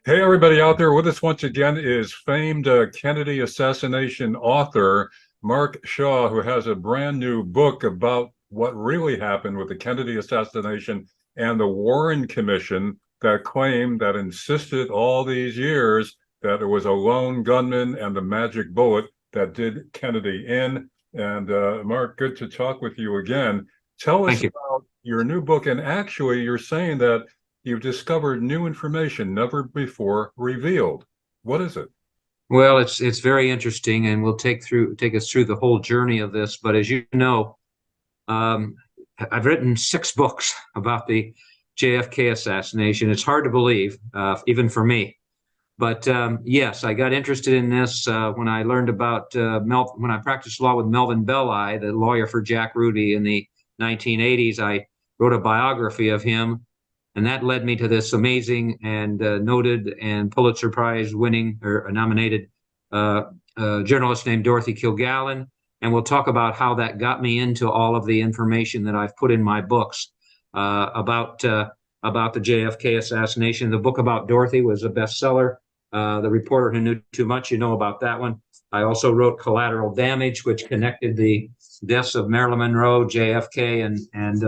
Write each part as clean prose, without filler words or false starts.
Hey, everybody out there with us once again is famed Kennedy assassination author Mark Shaw, who has a brand new book about what really happened with the Kennedy assassination and the Warren Commission that claimed, that insisted all these years that it was a lone gunman and the magic bullet that did Kennedy in. And Mark, good to talk with you again. Tell us Thank you. about your new book. And actually, you're saying that you've discovered new information never before revealed. What is it? Well, it's very interesting, and we'll take us through the whole journey of this. But as you know, um, I've written 6 books about the JFK assassination. It's hard to believe, even for me. But yes, I got interested in this when I learned about when I practiced law with Melvin Belli, the lawyer for Jack Ruby in the 1980s. I wrote a biography of him, and that led me to this amazing and noted and Pulitzer Prize winning or nominated uh, journalist named Dorothy Kilgallen. And we'll talk about how that got me into all of the information that I've put in my books about the JFK assassination. The book about Dorothy was a bestseller. The Reporter Who Knew Too Much, you know about that one. I also wrote Collateral Damage, which connected the deaths of Marilyn Monroe, JFK, and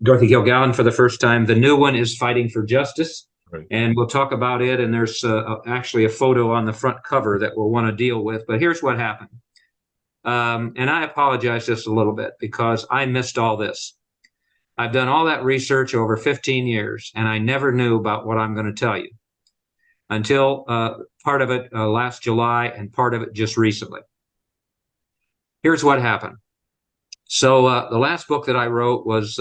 Dorothy Kilgallen for the first time. The new one is Fighting for Justice, Right. and we'll talk about it. And there's actually a photo on the front cover that we'll want to deal with. But here's what happened. And I apologize just a little bit because I missed all this. I've done all that research over 15 years, and I never knew about what I'm going to tell you until part of it last July and part of it just recently. Here's what happened. So the last book that I wrote was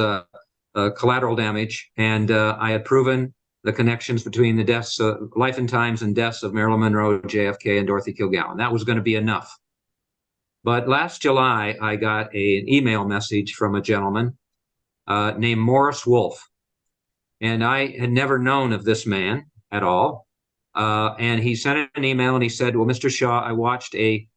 Collateral Damage, and I had proven the connections between the deaths, life and times and deaths of Marilyn Monroe, JFK, and Dorothy Kilgallen. That was going to be enough. But last July, I got an email message from a gentleman named Morris Wolf. And I had never known of this man at all. And he sent an email and he said, well, Mr. Shaw, I watched a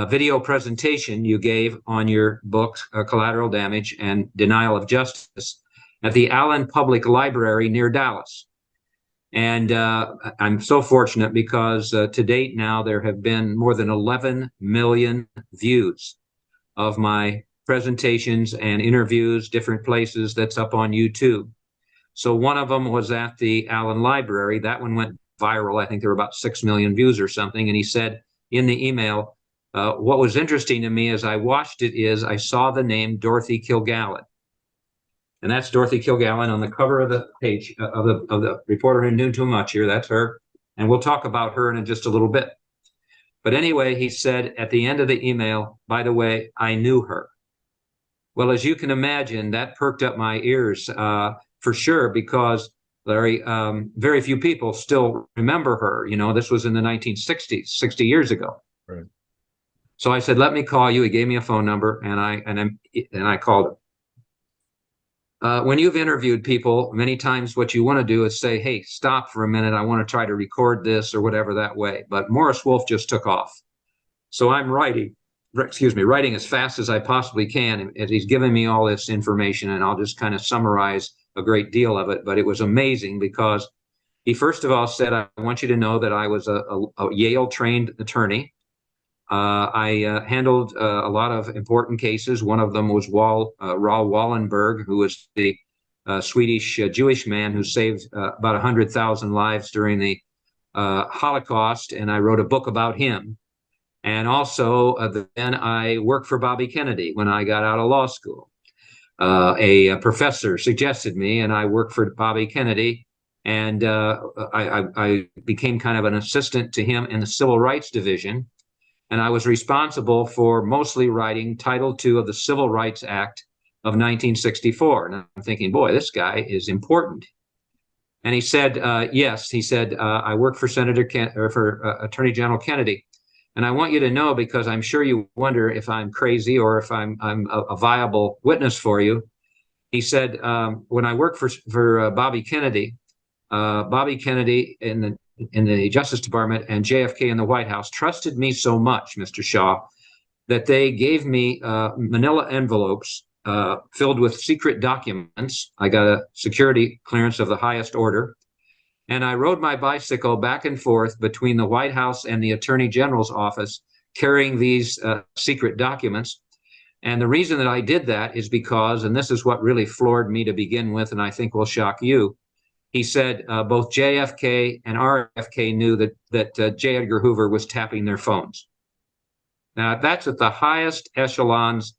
video presentation you gave on your book, Collateral Damage and Denial of Justice, at the Allen Public Library near Dallas. And I'm so fortunate because to date now there have been more than 11 million views of my presentations and interviews, different places that's up on YouTube. So one of them was at the Allen Library. That one went viral. I think there were about 6 million views or something. And he said in the email, what was interesting to me as I watched it is I saw the name Dorothy Kilgallen. And that's Dorothy Kilgallen on the cover of the page of the Reporter Who Knew Too Much here. That's her. And we'll talk about her in just a little bit. But anyway, he said at the end of the email, by the way, I knew her. Well, as you can imagine, that perked up my ears for sure, because Larry, very few people still remember her. You know, this was in the 1960s, 60 years ago. Right. So I said, let me call you. He gave me a phone number, and I called him. When you've interviewed people, many times what you want to do is say, hey, stop for a minute. I want to try to record this or whatever that way. But Morris Wolf just took off. So I'm writing as fast as I possibly can. As he's giving me all this information, and I'll just kind of summarize a great deal of it. But it was amazing because he first of all said, I want you to know that I was a Yale-trained attorney. I handled a lot of important cases. One of them was Raoul Wallenberg, who was the Swedish Jewish man who saved about 100,000 lives during the Holocaust, and I wrote a book about him. And also, then I worked for Bobby Kennedy when I got out of law school. A professor suggested me, and I worked for Bobby Kennedy, and I became kind of an assistant to him in the Civil Rights Division. And I was responsible for mostly writing Title II of the Civil Rights Act of 1964. And I'm thinking, boy, this guy is important. And he said, yes, he said, I work for Attorney General Kennedy. And I want you to know, because I'm sure you wonder if I'm crazy or if I'm a viable witness for you. He said, when I worked for Bobby Kennedy in the Justice Department and JFK in the White House trusted me so much, Mr. Shaw, that they gave me manila envelopes filled with secret documents. I got a security clearance of the highest order. And I rode my bicycle back and forth between the White House and the Attorney General's office carrying these secret documents. And the reason that I did that is because, and this is what really floored me to begin with, and I think will shock you, he said both JFK and RFK knew that J. Edgar Hoover was tapping their phones. Now, that's at the highest echelons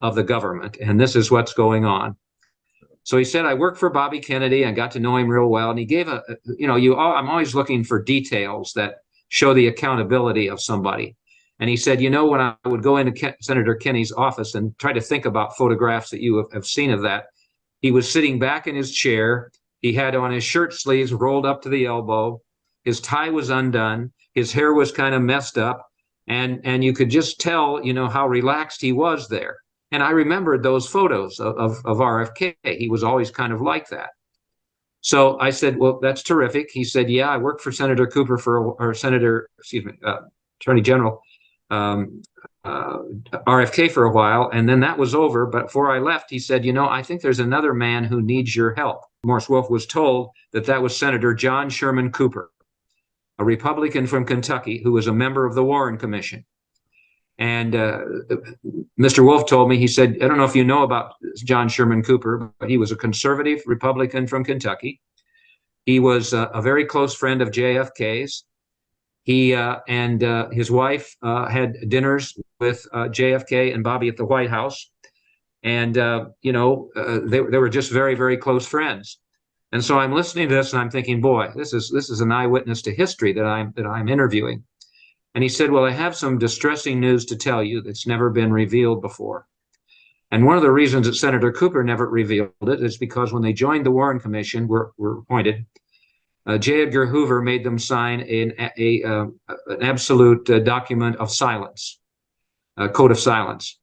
of the government, and this is what's going on. So he said, I worked for Bobby Kennedy. I got to know him real well. And he gave I'm always looking for details that show the accountability of somebody. And he said, when I would go into Senator Kenney's office and try to think about photographs that you have seen of that, he was sitting back in his chair. He had on his shirt sleeves rolled up to the elbow. His tie was undone. His hair was kind of messed up. And you could just tell, how relaxed he was there. And I remembered those photos of RFK. He was always kind of like that. So I said, well, that's terrific. He said, yeah, I worked for Senator Cooper Attorney General RFK for a while. And then that was over. But before I left, he said, I think there's another man who needs your help. Morris Wolf was told that was Senator John Sherman Cooper, a Republican from Kentucky who was a member of the Warren Commission. And Mr. Wolf told me, he said, I don't know if you know about John Sherman Cooper, but he was a conservative Republican from Kentucky. He was a very close friend of JFK's. He and his wife had dinners with JFK and Bobby at the White House. And, they were just very, very close friends. And so I'm listening to this and I'm thinking, boy, this is an eyewitness to history that I'm interviewing. And he said, well, I have some distressing news to tell you that's never been revealed before. And one of the reasons that Senator Cooper never revealed it is because when they joined the Warren Commission, were appointed, J. Edgar Hoover made them sign an absolute document of silence, a code of silence.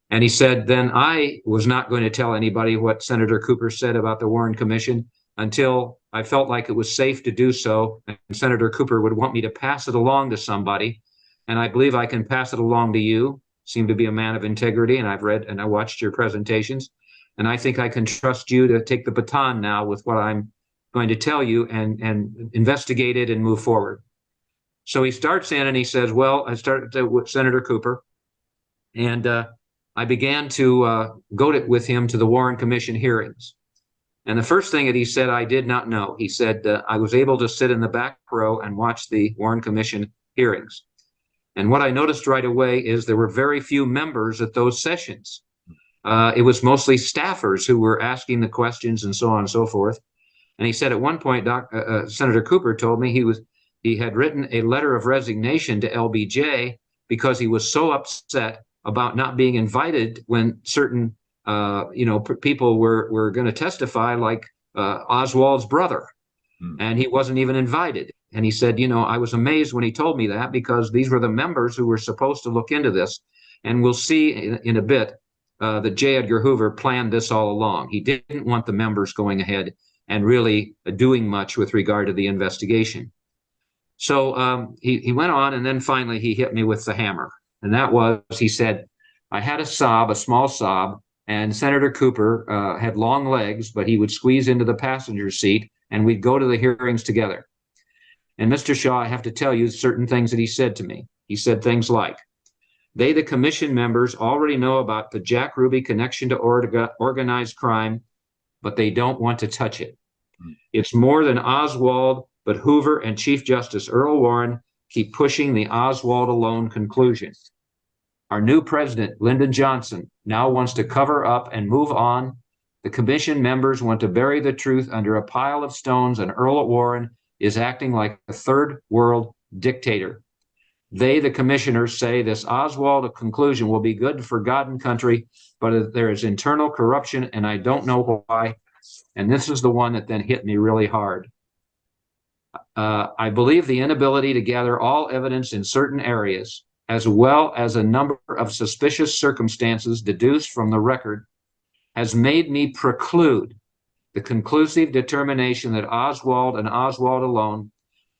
And he said, then I was not going to tell anybody what Senator Cooper said about the Warren Commission until I felt like it was safe to do so. And Senator Cooper would want me to pass it along to somebody. And I believe I can pass it along to you. Seem to be a man of integrity. And I've read and I watched your presentations. And I think I can trust you to take the baton now with what I'm going to tell you and investigate it and move forward. So he starts in and he says, well, I started with Senator Cooper. And I began to go with him to the Warren Commission hearings. And the first thing that he said, I did not know. He said, I was able to sit in the back row and watch the Warren Commission hearings. And what I noticed right away is there were very few members at those sessions. It was mostly staffers who were asking the questions and so on and so forth. And he said at one point, Senator Cooper told me he had written a letter of resignation to LBJ because he was so upset about not being invited when certain people were going to testify, like Oswald's brother, and he wasn't even invited. And he said, I was amazed when he told me that because these were the members who were supposed to look into this. And we'll see in a bit that J. Edgar Hoover planned this all along. He didn't want the members going ahead and really doing much with regard to the investigation. So he went on, and then finally he hit me with the hammer. And that was, he said, I had a small sob, and Senator Cooper had long legs, but he would squeeze into the passenger seat, and we'd go to the hearings together. And Mr. Shaw, I have to tell you certain things that he said to me. He said things like, they, the commission members, already know about the Jack Ruby connection to organized crime, but they don't want to touch it. It's more than Oswald, but Hoover and Chief Justice Earl Warren keep pushing the Oswald alone conclusion. Our new president, Lyndon Johnson, now wants to cover up and move on. The commission members want to bury the truth under a pile of stones, and Earl Warren is acting like a third world dictator. They, the commissioners, say this Oswald conclusion will be good for God and country, but there is internal corruption, and I don't know why. And this is the one that then hit me really hard. I believe the inability to gather all evidence in certain areas, as well as a number of suspicious circumstances deduced from the record, has made me preclude the conclusive determination that Oswald and Oswald alone,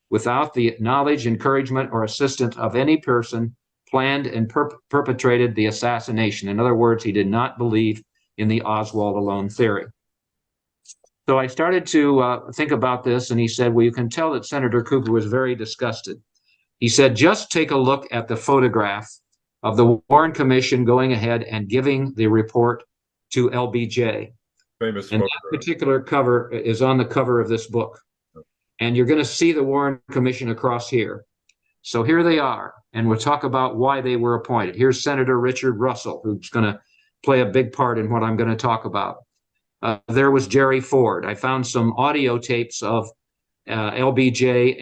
without the knowledge, encouragement, or assistance of any person, planned and perpetrated the assassination. In other words, he did not believe in the Oswald alone theory. So I started to think about this, and he said, well, you can tell that Senator Cooper was very disgusted. He said, just take a look at the photograph of the Warren Commission going ahead and giving the report to LBJ. Famous and photograph. that particular cover is on the cover of this book. And you're going to see the Warren Commission across here. So here they are, and we'll talk about why they were appointed. Here's Senator Richard Russell, who's going to play a big part in what I'm going to talk about. There was Jerry Ford. I found some audio tapes of LBJ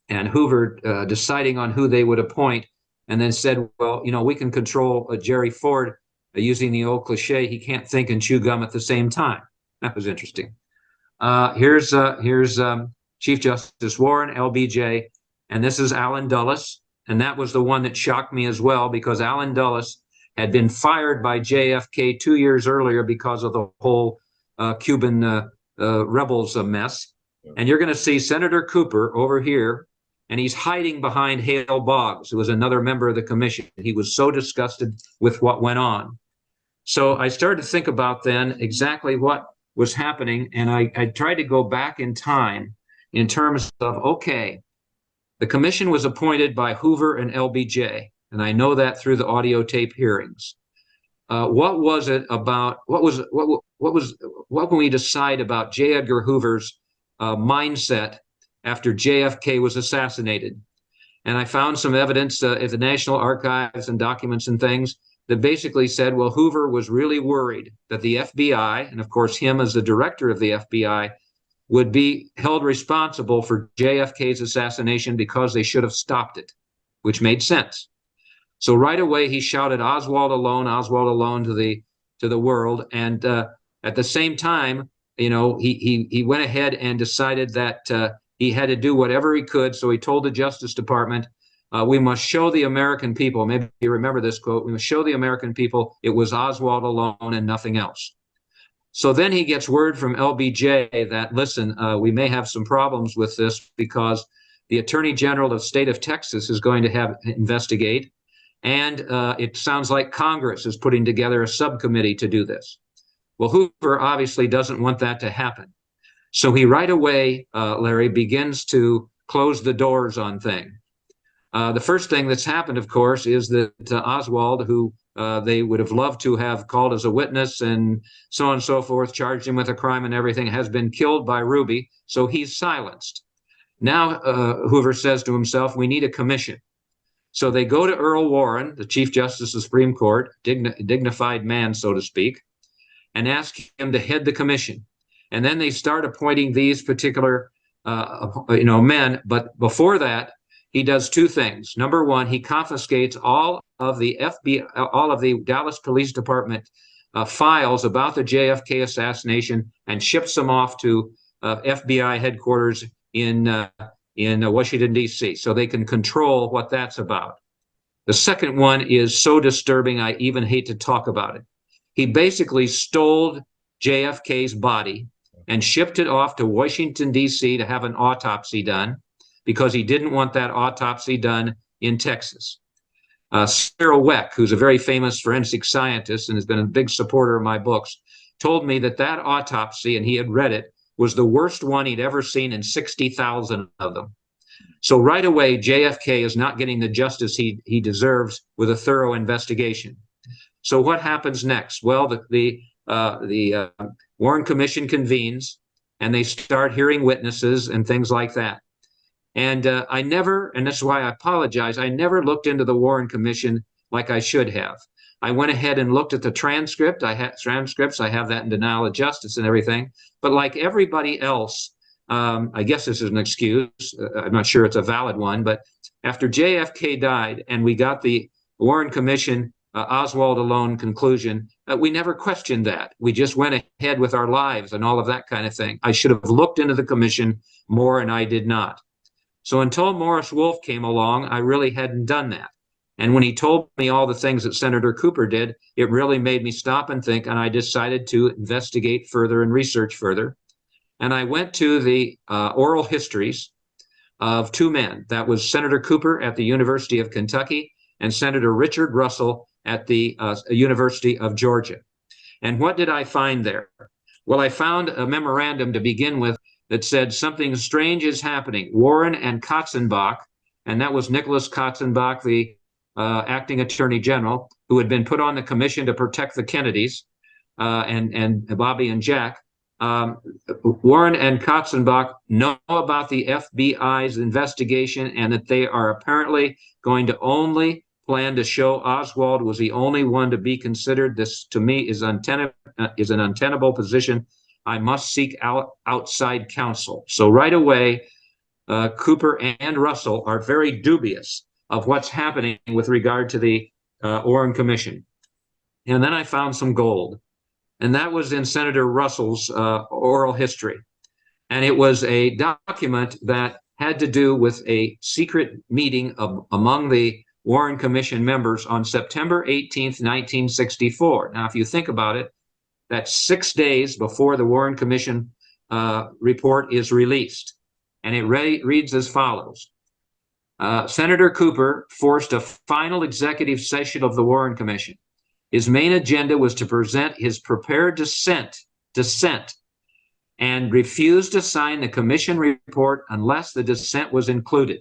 and Hoover deciding on who they would appoint, and then said, well, you know, we can control Jerry Ford using the old cliche, he can't think and chew gum at the same time. That was interesting. Here's Chief Justice Warren, LBJ, and this is Allen Dulles. And that was the one that shocked me as well, because Allen Dulles had been fired by JFK 2 years earlier because of the whole Cuban rebels mess. And you're going to see Senator Cooper over here, and he's hiding behind Hale Boggs, who was another member of the commission. He was so disgusted with what went on. So I started to think about then exactly what was happening, and I tried to go back in time in terms of, okay, the commission was appointed by Hoover and LBJ, and I know that through the audio tape hearings. What was it about? What can we decide about J. Edgar Hoover's mindset after JFK was assassinated? And I found some evidence at the National Archives and documents and things that basically said, well, Hoover was really worried that the FBI, and of course him as the director of the FBI, would be held responsible for JFK's assassination because they should have stopped it, which made sense. So right away he shouted Oswald alone to the world, and at the same time, you know, he went ahead and decided that he had to do whatever he could. So he told the Justice Department, we must show the American people, maybe you remember this quote, we must show the American people it was Oswald alone and nothing else. So then he gets word from LBJ that, listen, we may have some problems with this because the Attorney General of the state of Texas is going to investigate, and it sounds like Congress is putting together a subcommittee to do this. Well, Hoover obviously doesn't want that to happen. So he right away, Larry, begins to close the doors on things. The first thing that's happened, of course, is that Oswald, who they would have loved to have called as a witness and so on and so forth, charged him with a crime and everything, has been killed by Ruby, so he's silenced. Now Hoover says to himself, we need a commission. So they go to Earl Warren, the Chief Justice of the Supreme Court, dignified man, so to speak, and ask him to head the commission. And then they start appointing these particular men. But before that, he does two things. Number one, he confiscates all of the Dallas Police Department files about the JFK assassination and ships them off to FBI headquarters in Washington, D.C., so they can control what that's about. The second one is so disturbing, I even hate to talk about it. He basically stole JFK's body and shipped it off to Washington, D.C. to have an autopsy done, because he didn't want that autopsy done in Texas. Cyril Weck, who's a very famous forensic scientist and has been a big supporter of my books, told me that that autopsy, and he had read it, was the worst one he'd ever seen in 60,000 of them. So right away, JFK is not getting the justice he deserves with a thorough investigation. So what happens next? Well, the Warren Commission convenes, and they start hearing witnesses and things like that. And I never, and that's why I apologize, I never looked into the Warren Commission like I should have. I went ahead and looked at the transcript. I have transcripts. I have that in denial of justice and everything. But like everybody else, I guess this is an excuse. I'm not sure it's a valid one. But after JFK died and we got the Warren Commission Oswald alone conclusion, we never questioned that. We just went ahead with our lives and all of that kind of thing. I should have looked into the commission more, and I did not. So until Morris Wolf came along, I really hadn't done that. And when he told me all the things that Senator Cooper did, it really made me stop and think, and I decided to investigate further and research further. And I went to the oral histories of two men. That was Senator Cooper at the University of Kentucky and Senator Richard Russell at the University of Georgia. And what did I find there? Well, I found a memorandum to begin with that said something strange is happening. Warren and Katzenbach, and that was Nicholas Katzenbach, the acting attorney general, who had been put on the commission to protect the Kennedys, and Bobby and Jack. Warren and Katzenbach know about the FBI's investigation and that they are apparently going to only plan to show Oswald was the only one to be considered. This, to me, is an untenable position. I must seek outside counsel. So right away, Cooper and Russell are very dubious of what's happening with regard to the Warren Commission. And then I found some gold, and that was in Senator Russell's oral history. And it was a document that had to do with a secret meeting among the Warren Commission members on September 18th, 1964. Now, if you think about it, that's 6 days before the Warren Commission report is released. And it reads as follows. Senator Cooper forced a final executive session of the Warren Commission. His main agenda was to present his prepared dissent, and refused to sign the commission report unless the dissent was included.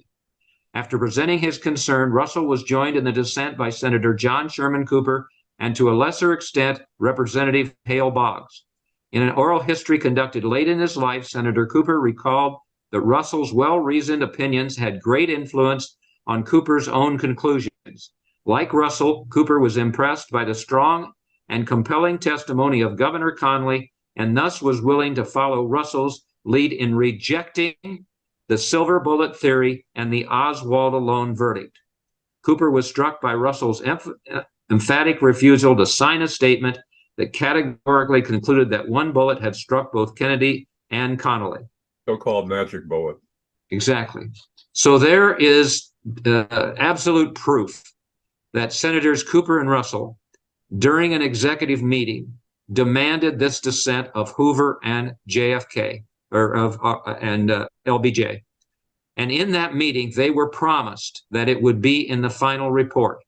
After presenting his concern, Russell was joined in the dissent by Senator John Sherman Cooper and, to a lesser extent, Representative Hale Boggs. In an oral history conducted late in his life, Senator Cooper recalled that Russell's well-reasoned opinions had great influence on Cooper's own conclusions. Like Russell, Cooper was impressed by the strong and compelling testimony of Governor Connally and thus was willing to follow Russell's lead in rejecting the silver bullet theory and the Oswald alone verdict. Cooper was struck by Russell's emphatic refusal to sign a statement that categorically concluded that one bullet had struck both Kennedy and Connally. So-called magic bullet. Exactly. So there is absolute proof that Senators Cooper and Russell, during an executive meeting, demanded this dissent of Hoover and JFK, and LBJ. And in that meeting, they were promised that it would be in the final report.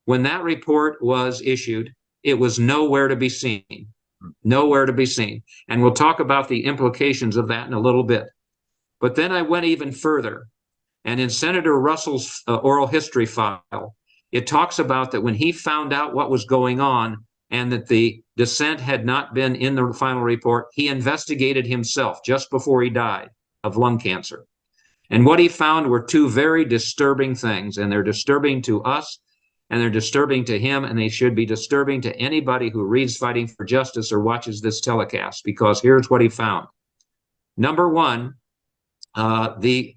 When that report was issued, it was nowhere to be seen. Nowhere to be seen. And we'll talk about the implications of that in a little bit. But then I went even further. And in Senator Russell's oral history file, it talks about that when he found out what was going on and that the dissent had not been in the final report, he investigated himself just before he died of lung cancer. And what he found were two very disturbing things, and they're disturbing to us, and they're disturbing to him, and they should be disturbing to anybody who reads Fighting for Justice or watches this telecast, because here's what he found. Number one, the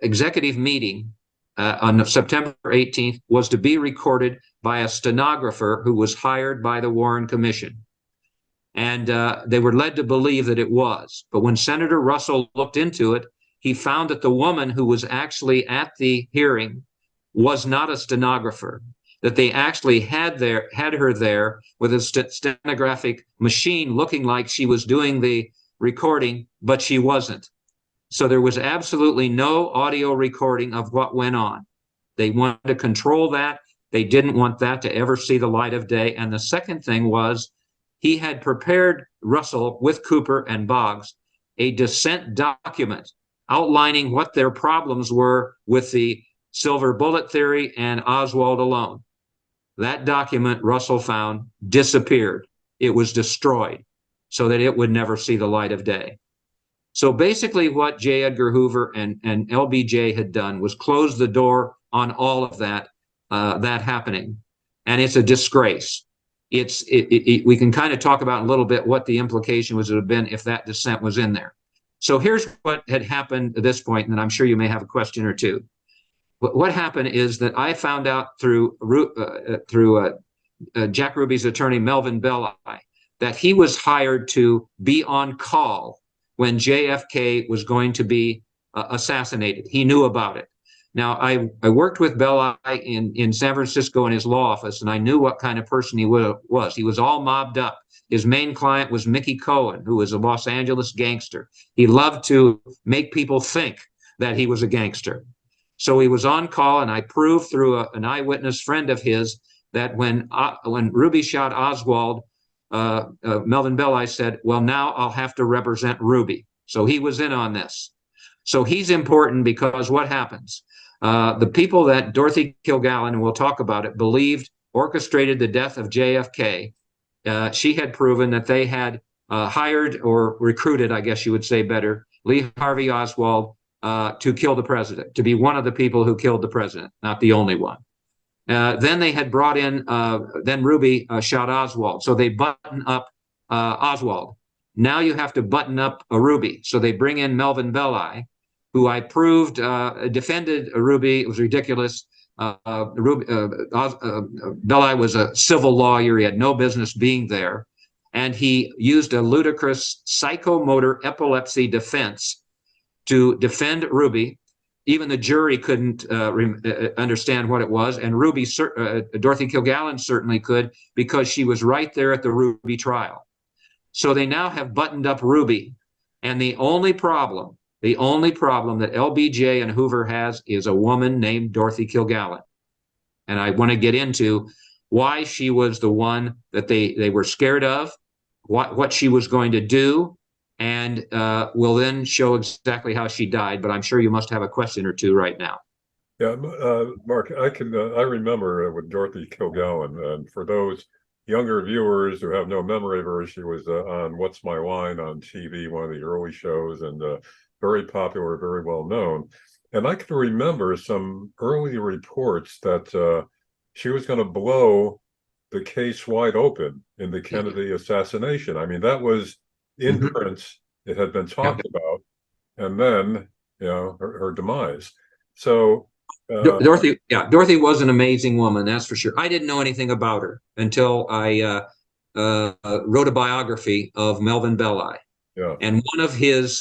executive meeting on September 18th was to be recorded by a stenographer who was hired by the Warren Commission. And they were led to believe that it was. But when Senator Russell looked into it, he found that the woman who was actually at the hearing was not a stenographer, that they actually had her there with a stenographic machine looking like she was doing the recording, but she wasn't. So there was absolutely no audio recording of what went on. They wanted to control that. They didn't want that to ever see the light of day. And the second thing was he had prepared Russell with Cooper and Boggs a dissent document outlining what their problems were with the silver bullet theory and Oswald alone. That document, Russell found, disappeared. It was destroyed so that it would never see the light of day. So basically what J. Edgar Hoover and LBJ had done was close the door on all of that happening. And it's a disgrace. We can kind of talk about a little bit what the implication would have been if that dissent was in there. So here's what had happened at this point, and I'm sure you may have a question or two. What happened is that I found out through Jack Ruby's attorney, Melvin Belli, that he was hired to be on call when JFK was going to be assassinated. He knew about it. Now, I worked with Belli in San Francisco in his law office, and I knew what kind of person he was. He was all mobbed up. His main client was Mickey Cohen, who was a Los Angeles gangster. He loved to make people think that he was a gangster. So he was on call, and I proved through an eyewitness friend of his that when Ruby shot Oswald, Melvin Belli said, well, now I'll have to represent Ruby. So he was in on this. So he's important because what happens? The people that Dorothy Kilgallen, and we'll talk about it, believed orchestrated the death of JFK. She had proven that they had hired or recruited, I guess you would say better, Lee Harvey Oswald to kill the president, to be one of the people who killed the president, not the only one. Then they had brought in, then Ruby shot Oswald. So they button up Oswald. Now you have to button up a Ruby. So they bring in Melvin Belli, who I proved defended Ruby. It was ridiculous. Belli was a civil lawyer. He had no business being there. And he used a ludicrous psychomotor epilepsy defense to defend Ruby. Even the jury couldn't understand what it was. And Dorothy Kilgallen certainly could, because she was right there at the Ruby trial. So they now have buttoned up Ruby. And the only problem that LBJ and Hoover has is a woman named Dorothy Kilgallen. And I want to get into why she was the one that they were scared of, what she was going to do, and we'll then show exactly how she died. But I'm sure you must have a question or two right now. Yeah, Mark, I remember with Dorothy Kilgallen, and for those younger viewers who have no memory of her, she was on What's My Line on TV, one of the early shows, and very popular, very well known. And I can remember some early reports that she was going to blow the case wide open in the Kennedy assassination. I mean, that was in print. It had been talked about, and then her demise. So Dorothy was an amazing woman, that's for sure. I didn't know anything about her until I wrote a biography of Melvin Belli. Yeah. And one of his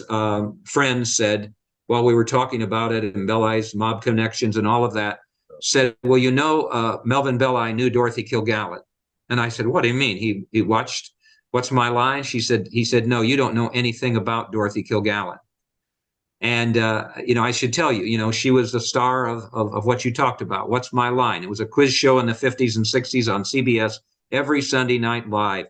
friends said, while we were talking about it and Belli's mob connections and all of that, said, well, Melvin Belli knew Dorothy Kilgallen. And I said, what do you mean? He watched What's My Line? He said, no, you don't know anything about Dorothy Kilgallen. And, I should tell you, she was the star of what you talked about. What's My Line? It was a quiz show in the 50s and 60s on CBS every Sunday night live.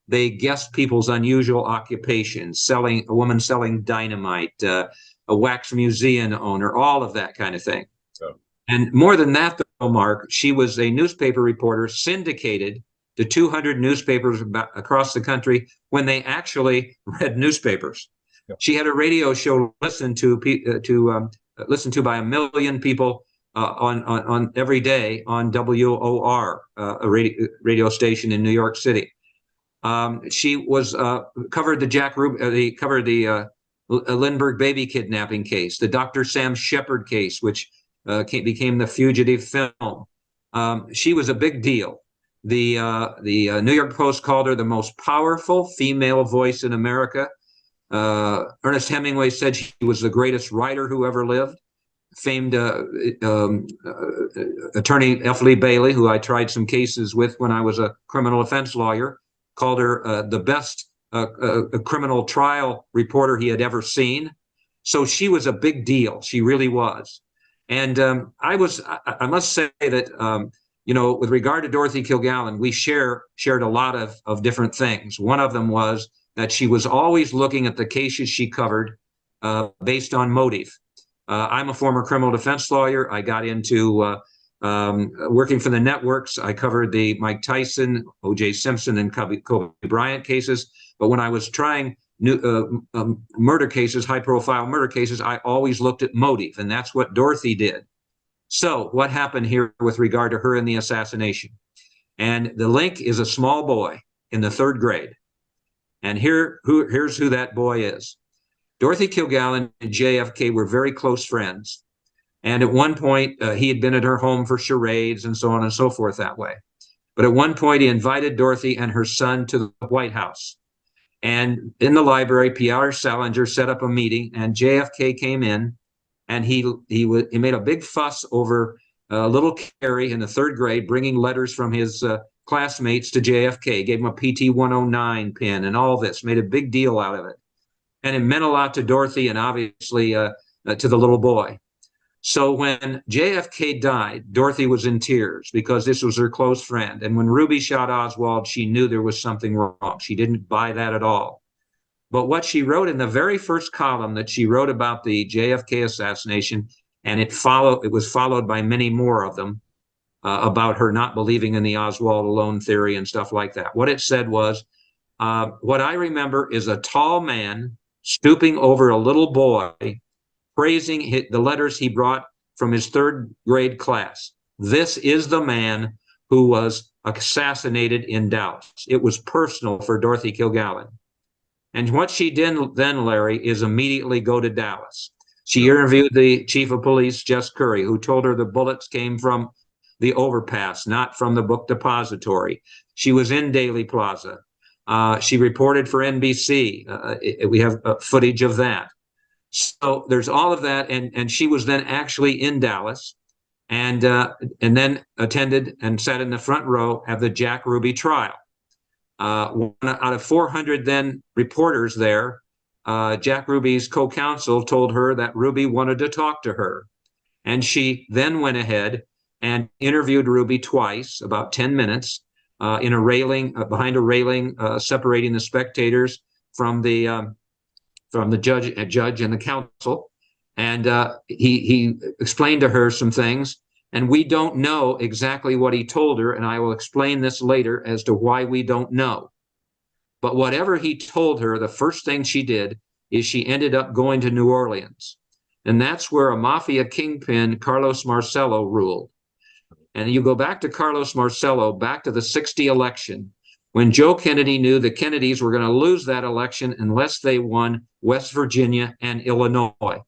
They guessed people's unusual occupations, a woman selling dynamite, a wax museum owner, all of that kind of thing. So. And more than that, though, Mark, she was a newspaper reporter syndicated to 200 newspapers across the country when they actually read newspapers. Yeah. She had a radio show listened to by 1 million people on every day on WOR, a radio station in New York City. She was covered the Lindbergh baby kidnapping case, the Dr. Sam Shepard case, which became the Fugitive film. She was a big deal. The New York Post called her the most powerful female voice in America. Ernest Hemingway said she was the greatest writer who ever lived. Famed attorney F. Lee Bailey, who I tried some cases with when I was a criminal defense lawyer, called her the best criminal trial reporter he had ever seen. So she was a big deal. She really was. And I must say that, with regard to Dorothy Kilgallen, we shared a lot of different things. One of them was that she was always looking at the cases she covered based on motive. I'm a former criminal defense lawyer. I got into working for the networks. I covered the Mike Tyson, O.J. Simpson, and Kobe Bryant cases. But when I was trying murder cases, high-profile murder cases, I always looked at motive, and that's what Dorothy did. So what happened here with regard to her and the assassination? And the link is a small boy in the 3rd grade. And here's who that boy is. Dorothy Kilgallen and JFK were very close friends. And at one point, he had been at her home for charades and so on and so forth that way. But at one point, he invited Dorothy and her son to the White House. And in the library, Pierre Salinger set up a meeting, and JFK came in, and he made a big fuss over little Carrie in the 3rd grade bringing letters from his classmates to JFK, gave him a PT 109 pin and all this, made a big deal out of it. And it meant a lot to Dorothy and obviously to the little boy. So when JFK died, Dorothy was in tears because this was her close friend. And when Ruby shot Oswald, she knew there was something wrong. She didn't buy that at all. But what she wrote in the very first column that she wrote about the JFK assassination, and it was followed by many more of them about her not believing in the Oswald alone theory and stuff like that. What it said was, what I remember is a tall man stooping over a little boy, praising the letters he brought from his third grade class. This is the man who was assassinated in Dallas. It was personal for Dorothy Kilgallen. And what she did then, Larry, is immediately go to Dallas. She interviewed the chief of police, Jess Curry, who told her the bullets came from the overpass, not from the book depository. She was in Daley Plaza. She reported for NBC. We have footage of that. So there's all of that, and she was then actually in Dallas, and then attended and sat in the front row at the Jack Ruby trial. One out of 400 then reporters there, Jack Ruby's co-counsel told her that Ruby wanted to talk to her, and she then went ahead and interviewed Ruby twice, about 10 minutes, in a railing behind a railing separating the spectators from the judge and the counsel, and he explained to her some things, and we don't know exactly what he told her, and I will explain this later as to why we don't know. But whatever he told her, the first thing she did is she ended up going to New Orleans, and that's where a mafia kingpin, Carlos Marcello, ruled. And you go back to Carlos Marcello, back to the '60 election, when Joe Kennedy knew the Kennedys were going to lose that election unless they won West Virginia and Illinois.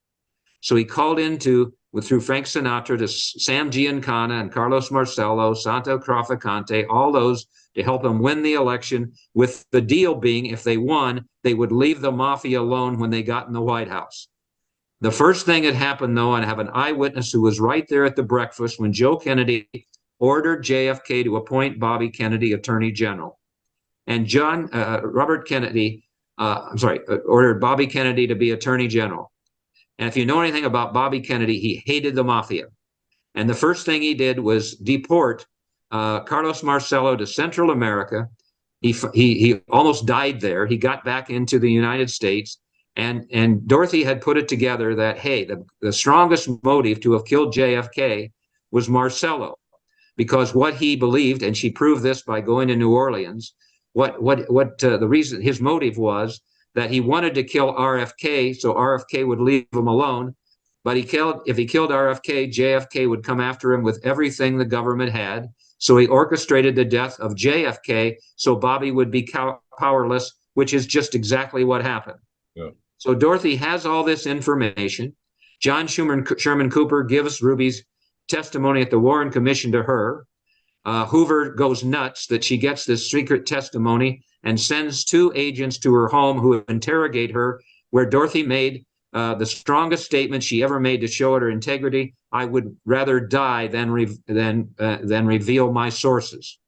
So he called through Frank Sinatra, to Sam Giancana and Carlos Marcello, Santo Traficante, all those to help him win the election, with the deal being if they won, they would leave the mafia alone when they got in the White House. The first thing that happened, though, and I have an eyewitness who was right there at the breakfast when Joe Kennedy ordered JFK to appoint Bobby Kennedy Attorney General. And Robert Kennedy, ordered Bobby Kennedy to be Attorney General. And if you know anything about Bobby Kennedy, he hated the mafia. And the first thing he did was deport Carlos Marcello to Central America. He almost died there. He got back into the United States. And Dorothy had put it together that, hey, the strongest motive to have killed JFK was Marcello, because what he believed, and she proved this by going to New Orleans, the reason his motive was that he wanted to kill RFK so RFK would leave him alone. But if he killed RFK, JFK would come after him with everything the government had. So he orchestrated the death of JFK so Bobby would be powerless, which is just exactly what happened. Yeah. So Dorothy has all this information. John Sherman Cooper gives Ruby's testimony at the Warren Commission to her. Hoover goes nuts that she gets this secret testimony and sends 2 agents to her home who interrogate her, where Dorothy made the strongest statement she ever made to show her integrity. I would rather die than reveal my sources.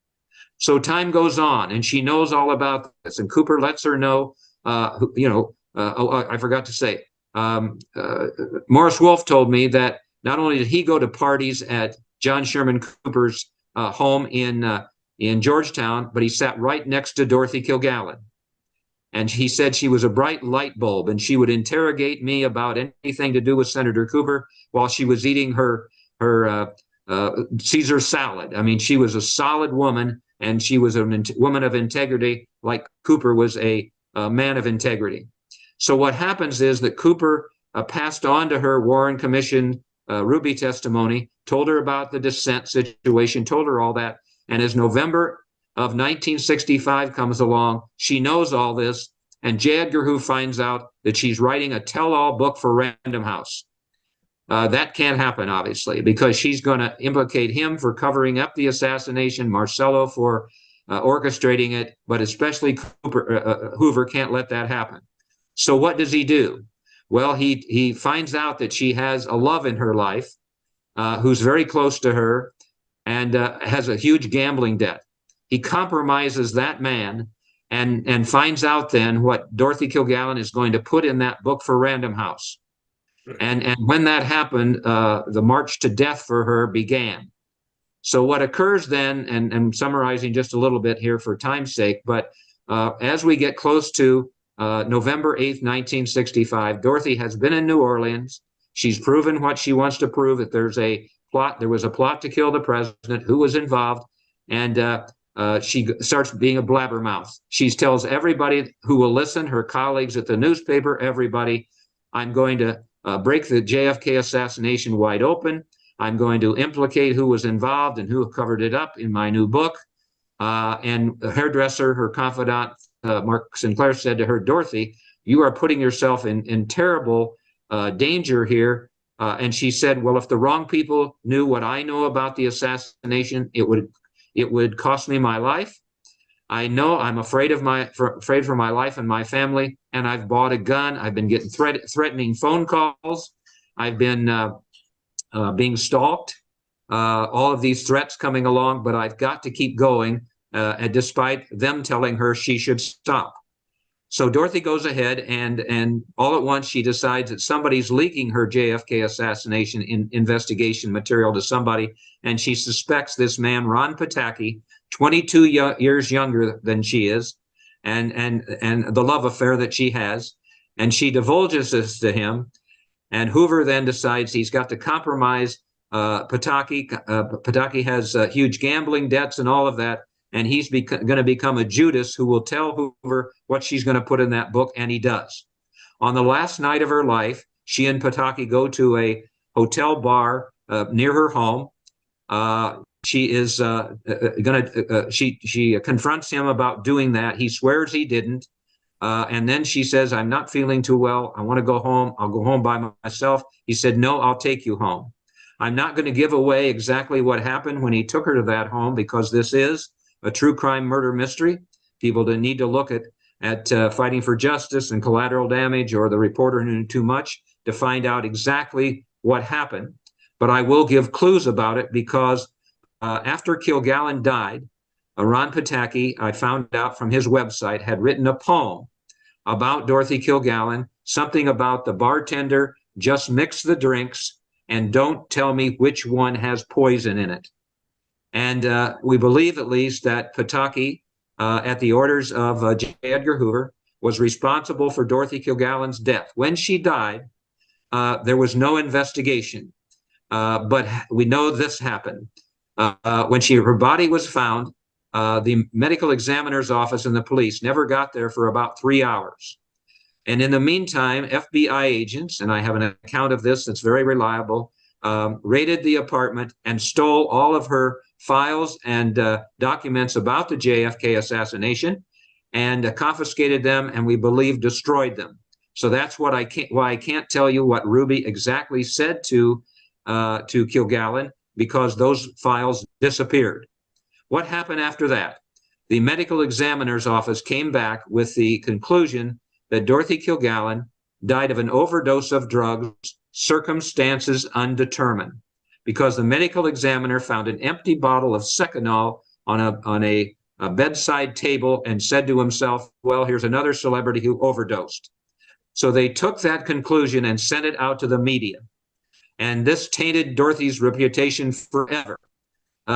So time goes on, and she knows all about this. And Cooper lets her know, I forgot to say, Morris Wolf told me that not only did he go to parties at John Sherman Cooper's home in Georgetown, but he sat right next to Dorothy Kilgallen. And he said she was a bright light bulb, and she would interrogate me about anything to do with Senator Cooper while she was eating her Caesar salad. I mean, she was a solid woman, and she was a woman of integrity, like Cooper was a man of integrity. So what happens is that Cooper passed on to her Warren Commission Ruby testimony, told her about the dissent situation, told her all that. And as November of 1965 comes along, she knows all this, and J. Edgar Hoover finds out that she's writing a tell-all book for Random House. That can't happen, obviously, because she's going to implicate him for covering up the assassination, Marcello for orchestrating it, but especially Hoover can't let that happen. So what does he do? Well, he finds out that she has a love in her life who's very close to her and has a huge gambling debt. He compromises that man and finds out then what Dorothy Kilgallen is going to put in that book for Random House. And when that happened, the march to death for her began. So what occurs then, and I'm summarizing just a little bit here for time's sake, but as we get close to November 8th, 1965, Dorothy has been in New Orleans. She's proven what she wants to prove, that there was a plot to kill the president, who was involved, and she starts being a blabbermouth. She tells everybody who will listen, her colleagues at the newspaper, everybody, I'm going to break the JFK assassination wide open. I'm going to implicate who was involved and who covered it up in my new book. And the hairdresser, her confidant, Mark Sinclair, said to her, Dorothy, you are putting yourself in terrible danger here. And she said, well, if the wrong people knew what I know about the assassination, it would cost me my life. I know I'm afraid for my life and my family, and I've bought a gun. I've been getting threatening phone calls. I've been being stalked, all of these threats coming along, but I've got to keep going, and despite them telling her she should stop. So Dorothy goes ahead, and all at once she decides that somebody's leaking her JFK assassination investigation material to somebody, and she suspects this man, Ron Pataki, 22 years younger than she is, and the love affair that she has, and she divulges this to him. And Hoover then decides he's got to compromise Pataki. Pataki has huge gambling debts and all of that, and he's going to become a Judas who will tell Hoover what she's going to put in that book, and he does. On the last night of her life, she and Pataki go to a hotel bar near her home. She is she confronts him about doing that. He swears he didn't. And then she says, I'm not feeling too well. I want to go home. I'll go home by myself. He said, no, I'll take you home. I'm not going to give away exactly what happened when he took her to that home, because this is a true crime murder mystery. People need to look at Fighting for Justice and Collateral Damage, or The Reporter Who Knew Too Much, to find out exactly what happened. But I will give clues about it, because after Kilgallen died, Ron Pataki, I found out from his website, had written a poem about Dorothy Kilgallen, something about the bartender, just mix the drinks and don't tell me which one has poison in it. And we believe at least that Pataki, at the orders of J. Edgar Hoover, was responsible for Dorothy Kilgallen's death. When she died, there was no investigation, but we know this happened. When her body was found, the medical examiner's office and the police never got there for about 3 hours. And in the meantime, FBI agents, and I have an account of this that's very reliable, raided the apartment and stole all of her files and documents about the JFK assassination, and confiscated them, and we believe destroyed them. So that's why I can't tell you what Ruby exactly said to Kilgallen, because those files disappeared. What happened after that? The medical examiner's office came back with the conclusion that Dorothy Kilgallen died of an overdose of drugs, circumstances undetermined, because the medical examiner found an empty bottle of Seconal on a bedside table and said to himself, well, here's another celebrity who overdosed. So they took that conclusion and sent it out to the media. And this tainted Dorothy's reputation forever.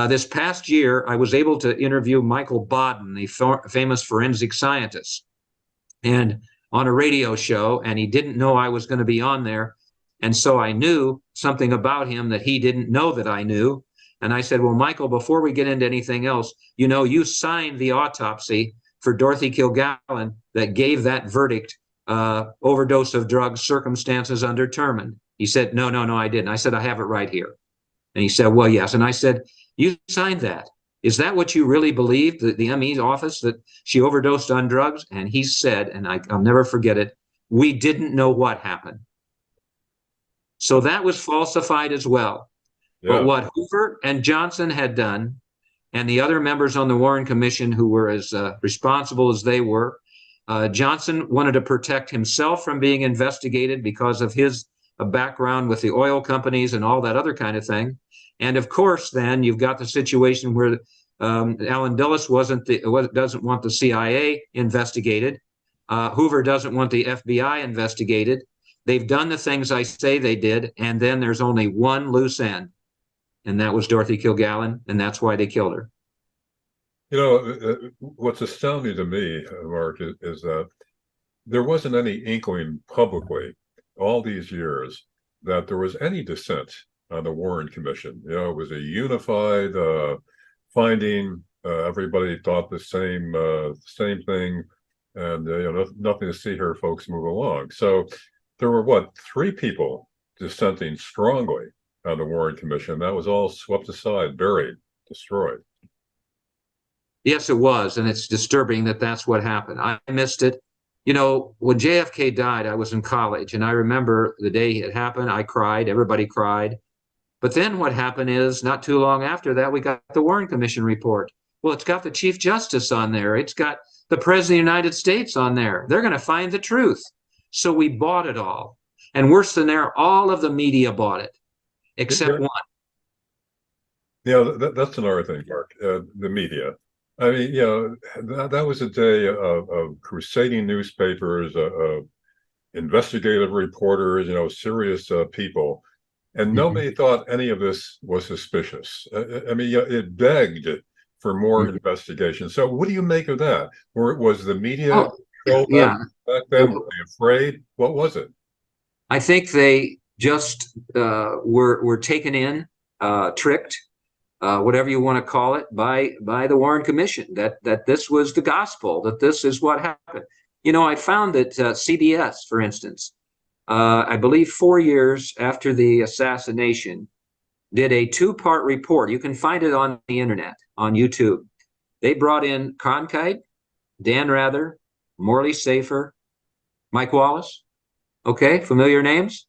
This past year, I was able to interview Michael Baden, the famous forensic scientist, and on a radio show, and he didn't know I was going to be on there. And so I knew something about him that he didn't know that I knew. And I said, well, Michael, before we get into anything else, you signed the autopsy for Dorothy Kilgallen that gave that verdict, overdose of drugs, circumstances undetermined. He said, no, I didn't. I said, I have it right here. And he said, well, yes. And I said, you signed that. Is that what you really believed, the ME's office, that she overdosed on drugs? And he said, and I'll never forget it, we didn't know what happened. So that was falsified as well. Yeah. But what Hoover and Johnson had done, and the other members on the Warren Commission who were as responsible as they were, Johnson wanted to protect himself from being investigated because of his background with the oil companies and all that other kind of thing. And of course, then you've got the situation where Allen Dulles doesn't want the CIA investigated. Hoover doesn't want the FBI investigated. They've done the things I say they did, and then there's only one loose end, and that was Dorothy Kilgallen, and that's why they killed her. What's astounding to me, Mark, is that there wasn't any inkling publicly all these years that there was any dissent on the Warren Commission. It was a unified finding. Everybody thought the same thing, and nothing to see here, folks, move along. So there were what, three people dissenting strongly on the Warren Commission. That was all swept aside, buried, destroyed. Yes, it was, and it's disturbing that that's what happened. I missed it. When JFK died, I was in college, and I remember the day it happened. I cried. Everybody cried. But then what happened is, not too long after that, we got the Warren Commission report. Well, it's got the Chief Justice on there. It's got the President of the United States on there. They're going to find the truth. So we bought it all. And worse than there, all of the media bought it, except one. Yeah, that's another thing, Mark. The media. I mean, that was a day of crusading newspapers, investigative reporters, serious people. And nobody thought any of this was suspicious. I mean, it begged for more investigation. So what do you make of that? Or was the media back then? Were they afraid? What was it? I think they just were taken in, tricked, whatever you want to call it, by the Warren Commission, that this was the gospel, that this is what happened. I found that CBS, for instance, I believe 4 years after the assassination, did a two-part report. You can find it on the internet, on YouTube. They brought in Cronkite, Dan Rather, Morley Safer, Mike Wallace. Okay, familiar names?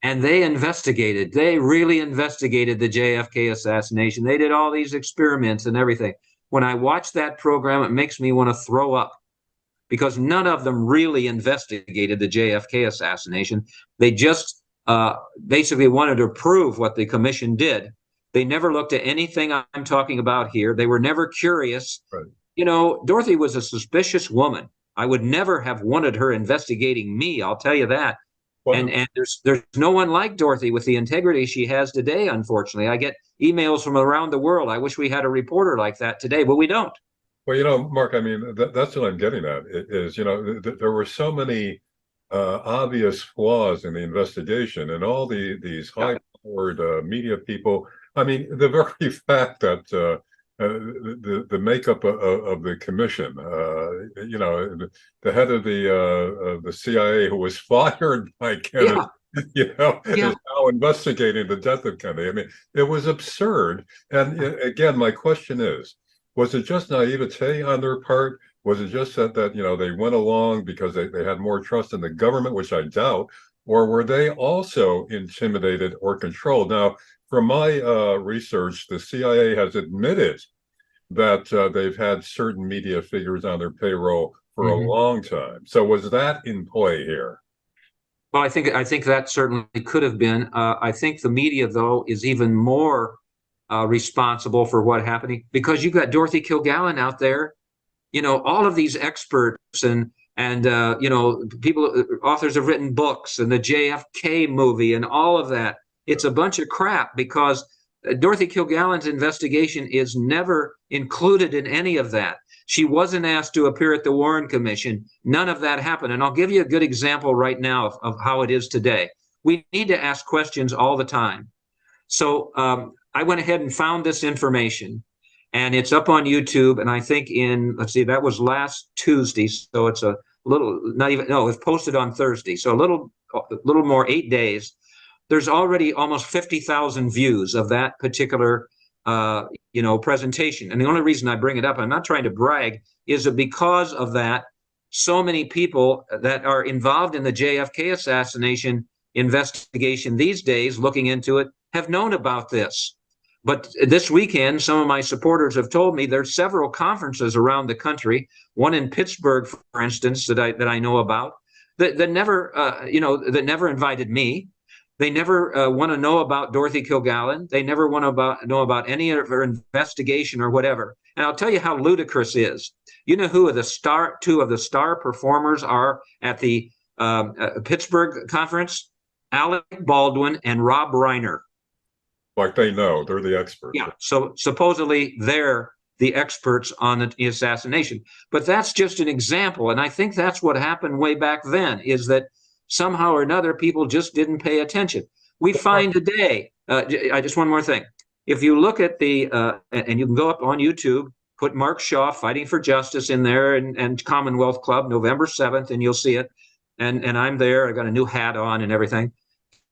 And they really investigated the JFK assassination. They did all these experiments and everything. When I watch that program, it makes me want to throw up, because none of them really investigated the JFK assassination. They just basically wanted to prove what the commission did. They never looked at anything I'm talking about here. They were never curious. Right. Dorothy was a suspicious woman. I would never have wanted her investigating me, I'll tell you that. Well, and there's no one like Dorothy with the integrity she has today, unfortunately. I get emails from around the world. I wish we had a reporter like that today, but we don't. Well, Mark, I mean, that's what I'm getting at is, there were so many obvious flaws in the investigation, and all these high-powered media people. I mean, the very fact that the makeup of the commission, the head of the CIA, who was fired by Kennedy, is now investigating the death of Kennedy. I mean, it was absurd. And again, my question is, was it just naivete on their part? Was it just that they went along because they had more trust in the government, which I doubt, or were they also intimidated or controlled? Now, from my research, the CIA has admitted that they've had certain media figures on their payroll for a long time. So was that in play here? Well, I think that certainly could have been. I think the media, though, is even more responsible for what happened, because you've got Dorothy Kilgallen out there. All of these experts and people, authors have written books, and the JFK movie and all of that. It's a bunch of crap, because Dorothy Kilgallen's investigation is never included in any of that. She wasn't asked to appear at the Warren Commission. None of that happened. And I'll give you a good example right now of how it is today. We need to ask questions all the time. So I went ahead and found this information, and it's up on YouTube. And I think let's see, that was last Tuesday. So it's a little, it was posted on Thursday. So a little more, 8 days. There's already almost 50,000 views of that particular, presentation. And the only reason I bring it up, I'm not trying to brag, is that because of that, so many people that are involved in the JFK assassination investigation these days, looking into it, have known about this. But this weekend, some of my supporters have told me there's several conferences around the country, one in Pittsburgh, for instance, that I know about, that never invited me. They never want to know about Dorothy Kilgallen. They never want to know about any of her investigation or whatever. And I'll tell you how ludicrous is. You know who two of the star performers are at the Pittsburgh conference, Alec Baldwin and Rob Reiner. Like they know, they're the experts. Yeah, so supposedly they're the experts on the assassination. But that's just an example. And I think that's what happened way back then, is that somehow or another people just didn't pay attention. We find today, one more thing. If you look at and you can go up on YouTube, put Mark Shaw Fighting for Justice in there and Commonwealth Club, November 7th, and you'll see it. And I'm there. I got a new hat on and everything.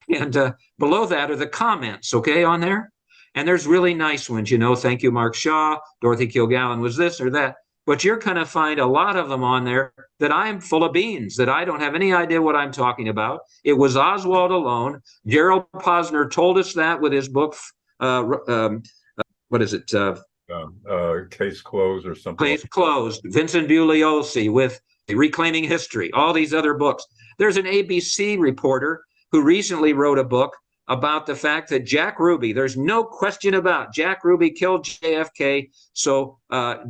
And below that are the comments, okay, on there. And there's really nice ones, thank you, Mark Shaw, Dorothy Kilgallen was this or that. But you're going to find a lot of them on there that I'm full of beans, that I don't have any idea what I'm talking about. It was Oswald alone. Gerald Posner told us that with his book, what is it? Case Closed or something. Case Closed. Vincent Bugliosi with Reclaiming History, all these other books. There's an ABC reporter who recently wrote a book about the fact that Jack Ruby, there's no question about Jack Ruby killed JFK, so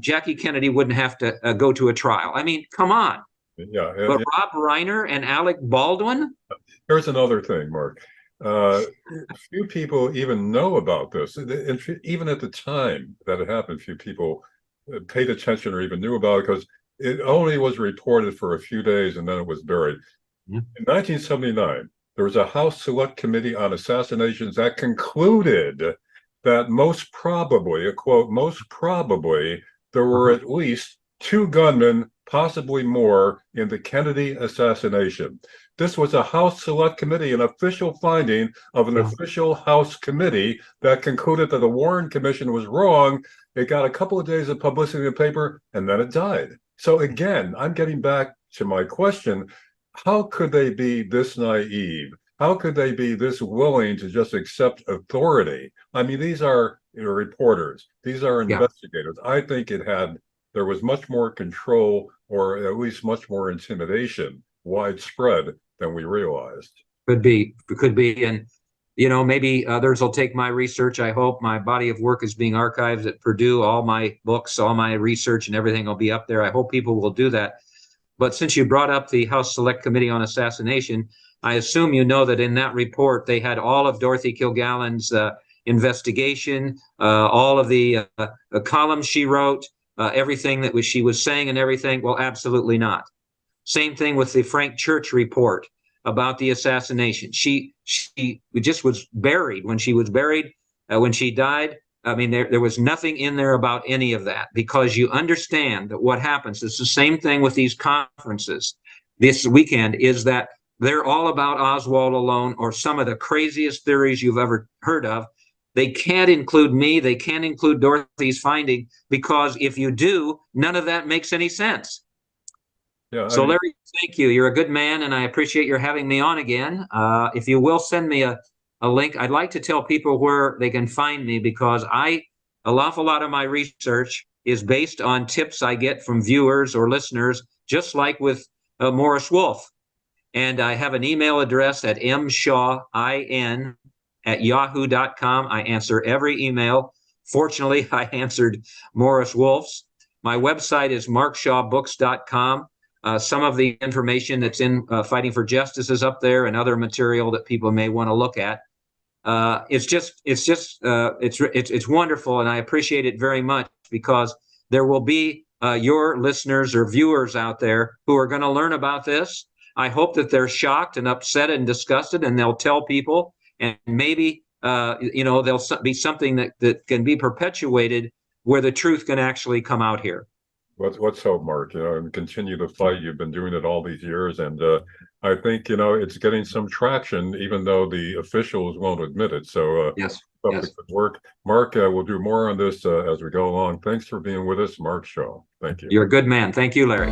Jackie Kennedy wouldn't have to go to a trial. I mean, come on. Yeah. But Rob Reiner and Alec Baldwin? Here's another thing, Mark. Few people even know about this. Even at the time that it happened, few people paid attention or even knew about it because it only was reported for a few days and then it was buried. Yeah. In 1979, there was a House Select Committee on Assassinations that concluded that most probably, a quote, most probably, there were at least 2 gunmen, possibly more, in the Kennedy assassination. This was a House Select Committee, an official finding of an official House committee that concluded that the Warren Commission was wrong. It got a couple of days of publicity in the paper, and then it died. So again, I'm getting back to my question. How could they be this naive? How could they be this willing to just accept authority? I mean, these are reporters. These are investigators. I think there was much more control, or at least much more intimidation, widespread than we realized. Could be. And, maybe others will take my research. I hope my body of work is being archived at Purdue. All my books, all my research and everything will be up there. I hope people will do that. But since you brought up the House Select Committee on Assassination, I assume you know that in that report, they had all of Dorothy Kilgallen's investigation, all of the columns she wrote, everything that she was saying and everything. Well, absolutely not. Same thing with the Frank Church report about the assassination. She just was buried. When she was buried, when she died, I mean, there was nothing in there about any of that, because you understand that what happens. It's the same thing with these conferences this weekend, is that they're all about Oswald alone, or some of the craziest theories you've ever heard of. They can't include me. They can't include Dorothy's finding, because if you do, none of that makes any sense. Yeah. So Larry, thank you. You're a good man, and I appreciate your having me on again. If you will send me a link, I'd like to tell people where they can find me, because an awful lot of my research is based on tips I get from viewers or listeners, just like with Morris Wolf. And I have an email address at mshawin@yahoo.com. I answer every email. Fortunately, I answered Morris Wolf's. My website is markshawbooks.com. Some of the information that's in Fighting for Justice is up there, and other material that people may want to look at. It's wonderful, and I appreciate it very much, because there will be your listeners or viewers out there who are going to learn about this. I hope that they're shocked and upset and disgusted, and they'll tell people, and maybe there'll be something that can be perpetuated where the truth can actually come out here. Let's hope, Mark, and continue to fight. You've been doing it all these years, and I think, it's getting some traction, even though the officials won't admit it. So yes. Good work. Mark, we'll do more on this as we go along. Thanks for being with us, Mark Shaw. Thank you. You're a good man. Thank you, Larry.